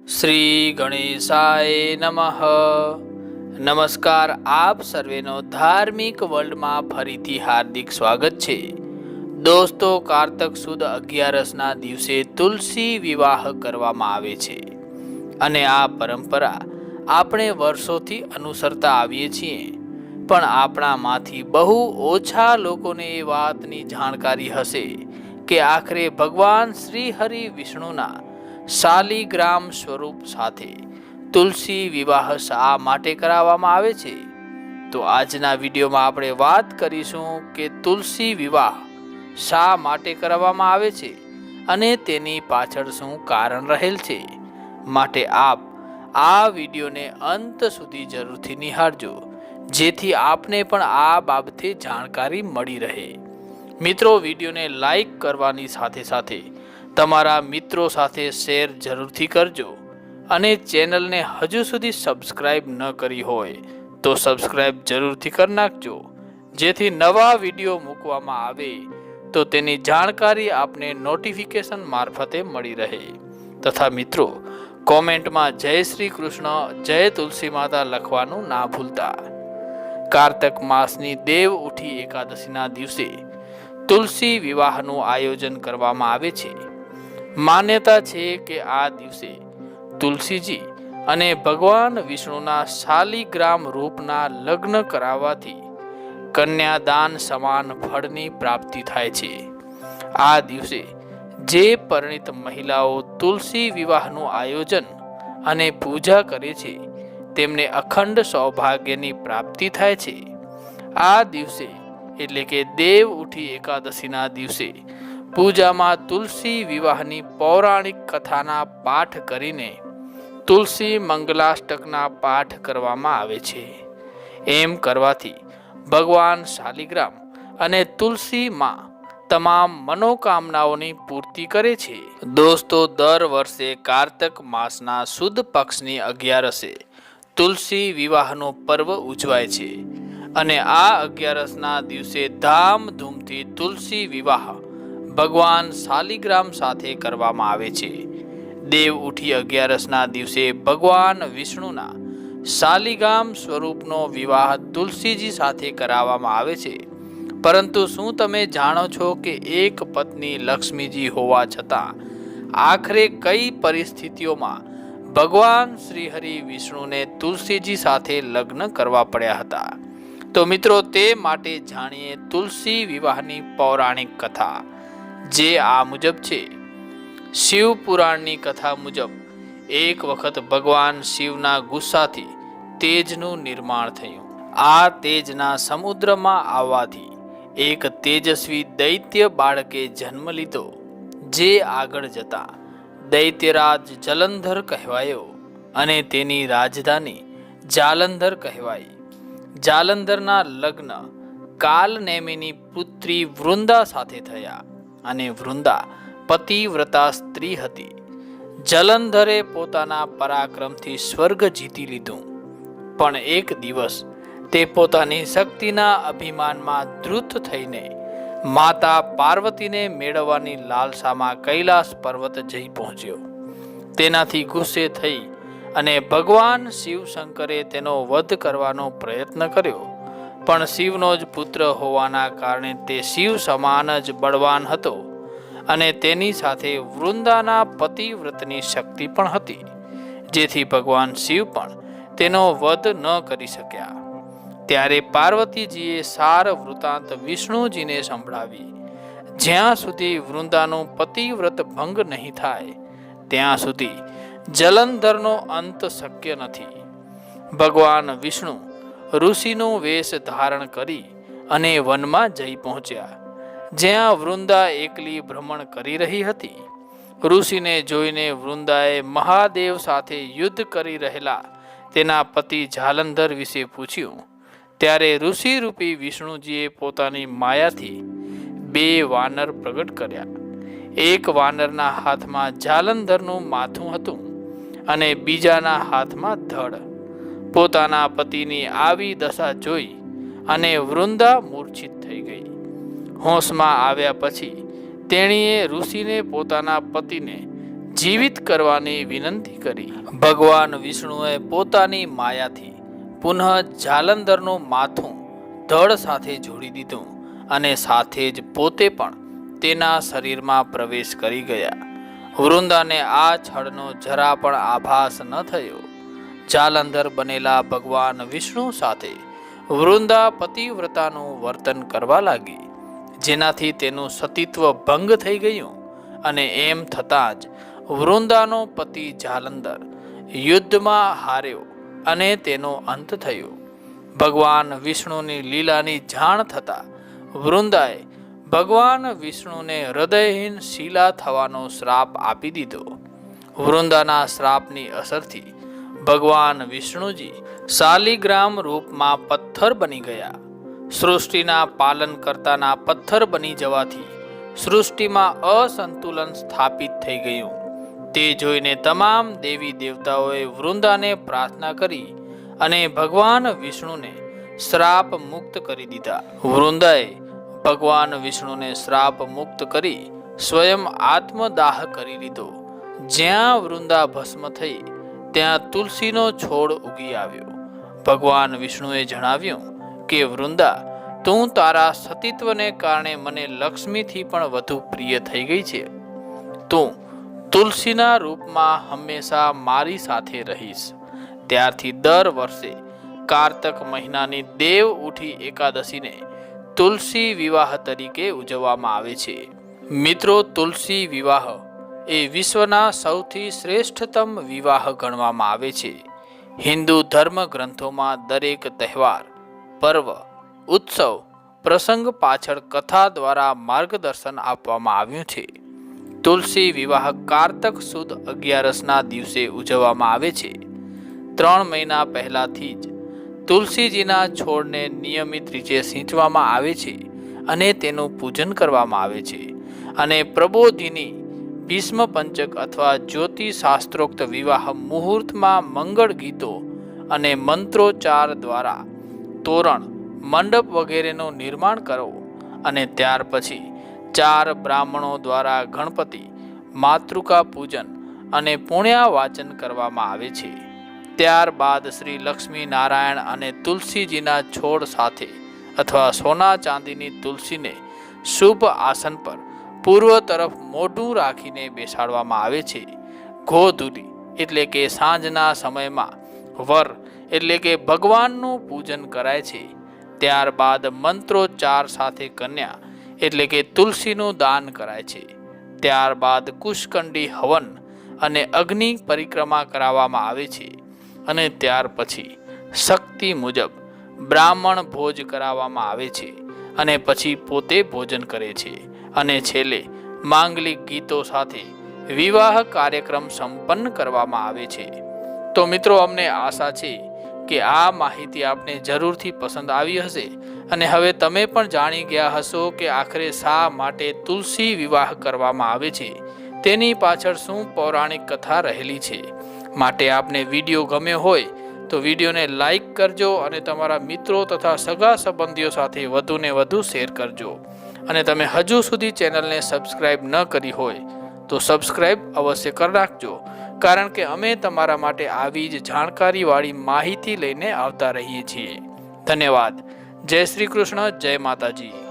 શ્રી ગણેશાય નમઃ. નમસ્કાર, આપ સર્વેનો ધાર્મિક વર્લ્ડમાં ફરીથી હાર્દિક સ્વાગત છે. દોસ્તો, કારતક સુદ 11ના દિવસે તુલસી વિવાહ કરવામાં આવે છે અને આ પરંપરા આપણે વર્ષોથી અનુસરતા આવીએ છીએ. પણ આપણામાંથી બહુ ઓછા લોકોને એ વાતની જાણકારી હશે કે આખરે ભગવાન શ્રી હરિ વિષ્ણુના શાલિગ્રામ સ્વરૂપ સાથે તુલસી વિવાહ શા માટે કરાવવામાં આવે છે. તો આજના વિડીયોમાં આપણે વાત કરીશું કે તુલસી વિવાહ શા માટે કરાવવામાં આવે છે અને તેની પાછળ શું કારણ રહેલ છે. માટે આપ આ વિડીયોને અંત સુધી જરૂરથી નિહાળજો, જેથી આપને પણ આ બાબતે જાણકારી મળી રહે. મિત્રો, વિડીયોને લાઈક કરવાની સાથે સાથે તમારા મિત્રો સાથે શેર જરૂરથી કરજો અને ચેનલને હજુ સુધી સબસ્ક્રાઇબ ન કરી હોય તો સબસ્ક્રાઇબ જરૂરથી કરી નાખજો, જેથી નવા વિડીયો મૂકવામાં આવે તો તેની જાણકારી આપને નોટિફિકેશન મારફતે મળી રહે. તથા મિત્રો, કોમેન્ટમાં જય શ્રી કૃષ્ણ, જય તુલસી માતા લખવાનું ના ભૂલતા. કારતક માસની દેવ ઉઠી એકાદશીના દિવસે તુલસી વિવાહનું આયોજન કરવામાં આવે છે. માન્યતા છે કે આ દિવસે તુલસીજી અને ભગવાન વિષ્ણુના શાલિગ્રામ રૂપના લગ્ન કરાવવાથી કન્યાદાન સમાન ફળની પ્રાપ્તિ થાય છે. આ દિવસે જે પરિણીત મહિલાઓ તુલસી વિવાહનું આયોજન અને પૂજા કરે છે તેમને અખંડ સૌભાગ્યની પ્રાપ્તિ થાય છે. આ દિવસે એટલે કે દેવ ઉઠી એકાદશીના દિવસે પૂજામાં તુલસી વિવાહની પૌરાણિક કથાના પાઠ કરીને તુલસી મંગલાષ્ટકના પાઠ કરવામાં આવે છે. એમ કરવાથી ભગવાન શાલિગ્રામ અને તુલસી માં તમામ મનોકામનાઓની પૂર્તિ કરે છે. દોસ્તો, દર વર્ષે કારતક માસના સુદ પક્ષની 11 તુલસી વિવાહનો પર્વ ઉજવાય છે અને આ 11ના દિવસે ધામધૂમથી તુલસી વિવાહ ભગવાન શાલિગ્રામ સાથે કરવામાં આવે છે. દેવ ઉઠી 11ના દિવસે ભગવાન વિષ્ણુના શાલિગ્રામ સ્વરૂપનો વિવાહ તુલસીજી સાથે કરાવવામાં આવે છે. પરંતુ શું તમે જાણો છો કે એક પત્ની લક્ષ્મીજી હોવા છતાં આખરે કઈ પરિસ્થિતિઓમાં ભગવાન શ્રી હરિ વિષ્ણુને તુલસીજી સાથે લગ્ન કરવા પડ્યા હતા? તો મિત્રો, તે માટે જાણીએ તુલસી વિવાહની પૌરાણિક કથા, જે આ મુજબ છે. શિવ પુરાણની કથા મુજબ એક વખત ભગવાન શિવના ગુસ્સાથી તેજનું નિર્માણ થયું. આ તેજના સમુદ્રમાં આવવાથી એક તેજસ્વી દૈત્ય બાળકે જન્મ લીધો, જે આગળ જતા દૈત્યરાજ જલંધર કહેવાયો અને તેની રાજધાની જાલંધર કહેવાઈ. જાલંધરના લગ્ન કાલનેમીની પુત્રી વૃંદા સાથે થયા અને વૃંદા પતિવ્રતા સ્ત્રી હતી. જલંધરે પોતાના પરાક્રમથી સ્વર્ગ જીતી લીધું, પણ એક દિવસ તે પોતાની શક્તિના અભિમાનમાં ધૃત થઈને માતા પાર્વતીને મેળવવાની લાલસામાં કૈલાસ પર્વત જઈ પહોંચ્યો. તેનાથી ગુસ્સે થઈ અને ભગવાન શિવશંકરે તેનો વધ કરવાનો પ્રયત્ન કર્યો, પણ શિવનો જ પુત્ર હોવાના કારણે તે શિવ સમાન જ બળવાન હતો અને તેની સાથે વૃંદાના પતિવ્રતની શક્તિ પણ હતી, જેથી ભગવાન શિવ પણ તેનો વધ ન કરી શક્યા. ત્યારે પાર્વતીજીએ સાર વૃત્તાંત વિષ્ણુજીને સંભળાવી. જ્યાં સુધી વૃંદાનું પતિવ્રત ભંગ નહીં થાય ત્યાં સુધી જલંધરનો અંત શક્ય નથી. ભગવાન વિષ્ણુ ઋષિનો વેશ ધારણ કરી અને વનમાં જઈ પહોંચ્યા, જ્યાં વૃંદા એકલી ભ્રમણ કરી રહી હતી. ઋષિને જોઈને વૃંદાએ મહાદેવ સાથે યુદ્ધ કરી રહેલા તેના પતિ જાલંધર વિશે પૂછ્યું. ત્યારે ઋષિરૂપી વિષ્ણુજીએ પોતાની માયાથી 2 વાનર પ્રગટ કર્યા. એક વાનરના હાથમાં જાલંધરનું માથું હતું અને બીજાના હાથમાં ધડ. પોતાના પતિની આવી દશા જોઈ અને વૃંદા મૂર્છિત થઈ ગઈ. હોશમાં આવ્યા પછી તેણીએ ઋષિને પોતાના પતિને જીવિત કરવાની વિનંતી કરી. ભગવાન વિષ્ણુએ પોતાની માયાથી પુનઃ જાલંધરનું માથું ધડ સાથે જોડી દીધું અને સાથે જ પોતે પણ તેના શરીરમાં પ્રવેશ કરી ગયા. વૃંદાને આ છળનો જરા પણ આભાસ ન થયો. જાલંધર બનેલા ભગવાન વિષ્ણુ સાથે વૃંદા પતિવ્રતાનું વર્તન કરવા લાગી, જેનાથી તેનું સતીત્વ ભંગ થઈ ગયું અને એમ થતાં જ વૃંદાનો પતિ જાલંધર યુદ્ધમાં હાર્યો અને તેનો અંત થયો. ભગવાન વિષ્ણુની લીલાની જાણ થતાં વૃંદાએ ભગવાન વિષ્ણુને હૃદયહીન શિલા થવાનો શ્રાપ આપી દીધો. વૃંદાના શ્રાપની અસરથી ભગવાન વિષ્ણુજી શાલિગ્રામ રૂપમાં પથ્થર બની ગયા. સૃષ્ટિના પાલન કરતાના પથ્થર બની જવાથી સૃષ્ટિમાં અસંતુલન સ્થાપિત થઈ ગયું. તે જોઈને તમામ દેવી દેવતાઓએ વૃંદાને પ્રાર્થના કરી અને ભગવાન વિષ્ણુને શ્રાપ મુક્ત કરી દીધા. વૃંદાએ ભગવાન વિષ્ણુને શ્રાપ મુક્ત કરી સ્વયં આત્મદાહ કરી લીધો. જ્યાં વૃંદા ભસ્મ થઈ ત્યાં તુલસીનો છોડ ઉગી આવ્યો. ભગવાન વિષ્ણુએ જણાવ્યું કે વૃંદા, તું તારા સતીત્વને કારણે મને લક્ષ્મીથી પણ વધુ પ્રિય થઈ ગઈ છે. તું તુલસીના રૂપમાં હંમેશા મારી સાથે રહીશ. ત્યારથી દર વર્ષે કારતક મહિનાની દેવ ઉઠી એકાદશીને તુલસી વિવાહ તરીકે ઉજવવામાં આવે છે. મિત્રો, તુલસી વિવાહ એ વિશ્વના સૌથી શ્રેષ્ઠતમ વિવાહ ગણવામાં આવે છે. હિન્દુ ધર્મ ગ્રંથોમાં દરેક તહેવાર, પર્વ, ઉત્સવ, પ્રસંગ પાછળ કથા દ્વારા માર્ગદર્શન આપવામાં આવ્યું છે. તુલસી વિવાહ કારતક સુદ 11ના દિવસે ઉજવવામાં આવે છે. 3 મહિના પહેલાથી જ તુલસીજીના છોડને નિયમિત રીતે સિંચવામાં આવે છે અને તેનું પૂજન કરવામાં આવે છે. અને પ્રબોધિની, ભીષ્મ પંચક અથવા જ્યોતિશાસ્ત્રોક્ત વિવાહ મુહૂર્તમાં મંગળ ગીતો અને મંત્રોચ્ચાર દ્વારા તોરણ, મંડપ વગેરેનું નિર્માણ કરો અને ત્યાર પછી 4 બ્રાહ્મણો દ્વારા ગણપતિ, માતૃકા પૂજન અને પુણ્યા વાચન કરવામાં આવે છે. ત્યારબાદ શ્રી લક્ષ્મી નારાયણ અને તુલસીજીના છોડ સાથે અથવા સોના ચાંદીની તુલસીને શુભ આસન પર પૂર્વ તરફ મોઢું રાખીને બેસાડવામાં આવે છે. ગોધૂલી એટલે કે સાંજના સમયમાં વર એટલે કે ભગવાનનું પૂજન કરાય છે. ત્યારબાદ મંત્રોચ્ચાર સાથે કન્યા એટલે કે તુલસીનું દાન કરાય છે. ત્યારબાદ કુશકંડી હવન અને અગ્નિ પરિક્રમા કરાવવામાં આવે છે અને ત્યાર પછી શક્તિ મુજબ બ્રાહ્મણ ભોજ કરાવવામાં આવે છે અને પછી પોતે ભોજન કરે છે અને છેલ્લે માંગલિક ગીતો સાથે વિવાહ કાર્યક્રમ સંપન્ન કરવામાં આવે છે. તો મિત્રો, અમને આશા છે કે આ માહિતી આપને જરૂરથી પસંદ આવી હશે અને હવે તમે પણ જાણી ગયા હશો કે આખરે શા માટે તુલસી વિવાહ કરવામાં આવે છે, તેની પાછળ શું પૌરાણિક કથા રહેલી છે. માટે આપને વિડીયો ગમ્યો હોય તો વિડીયોને લાઈક કરજો અને તમારા મિત્રો તથા સગા સંબંધીઓ સાથે વધુને વધુ શેર કરજો. અને તમે હજુ સુધી ચેનલને સબસ્ક્રાઈબ ન કરી હોય તો સબસ્ક્રાઈબ અવશ્ય કરી નાખજો, કારણ કે અમે તમારા માટે આવી જ જાણકારીવાળી માહિતી લઈને આવતા રહીએ છીએ. ધન્યવાદ. જય શ્રી કૃષ્ણ. જય માતાજી.